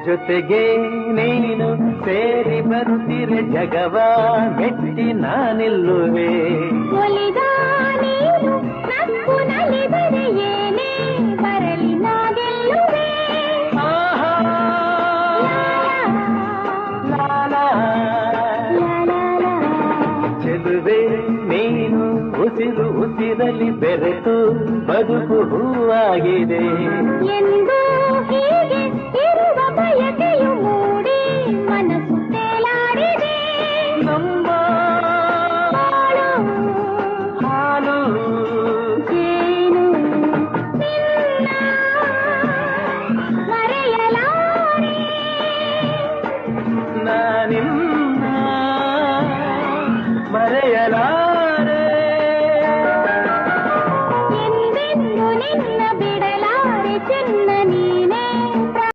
ಜೊತೆಗೆ ನೀನು ಸೇರಿ ಬರುತ್ತಿರೆ ಜಗವ ಮೆಟ್ಟಿ ನಾನಿಲ್ಲುವೆ. ಒಲಿದ ನೀನು ನಕ್ಕು ನಲಿದರೆ ಏನೇ ಬರಲಿ ನಾ ಗೆಲ್ಲುವೆ. ಚೆಲುವೆ ನೀನು ಉಸಿರು ಉಸಿರಲಿ ಬೆರೆತು ಬದುಕು ಹೂವಾಗಿದೆ ಎಂದು